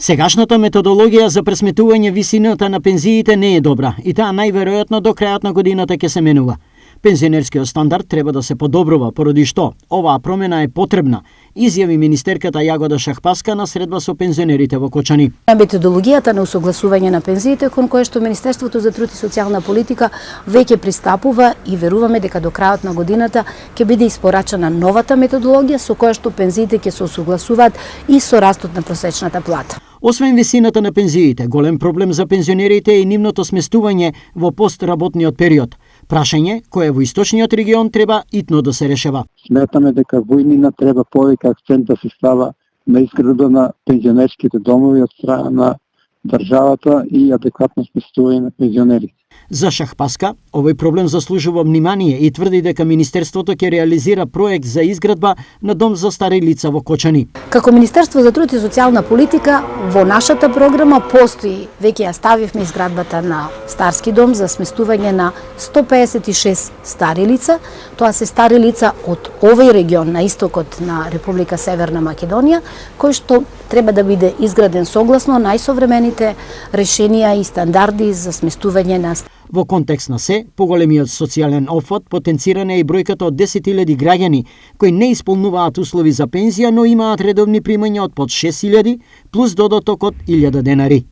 Сегашната методологија за пресметување висината на пензиите не е добра и таа најверојатно до крајот на годината ќе се менува. Пензионерскиот стандард треба да се подобрува, поради што оваа промена е потребна, изјави министерката Јагода Шахпаска на средба со пензионерите во Кочани. Методологијата на усогласување на пензиите кон кое што Министерството за труд и социјална политика веќе пристапува и веруваме дека до крајот на годината ќе биде испорачана новата методологија со која што пензиите ќе се усогласуваат и со растот на просечната плата. Освен висината на пензиите, голем проблем за пензионерите е и нивното сместување во постработниот период. Прашање кое во источниот регион треба итно да се решава. Сметаме дека во иднина треба повеќе акцент да се става на изграда на пензионерските домови од страна на државата и адекватно сместување на пензионерите. За Шахпаска, овој проблем заслужува внимание и тврди дека Министерството ќе реализира проект за изградба на дом за стари лица во Кочани. Како Министерство за труд и социјална политика, во нашата програма постои, веќе ја ставивме изградбата на старски дом за сместување на 156 стари лица. Тоа се стари лица од овој регион на истокот на Република Северна Македонија, кој што треба да биде изграден согласно најсовремените решенија и стандарди за сместување на. Во контекст на се, поголемиот социјален офат потенциран е и бројката од 10.000 граѓани кои не исполнуваат услови за пензија, но имаат редовни примања од под 6.000 плюс додаток од 1.000 денари.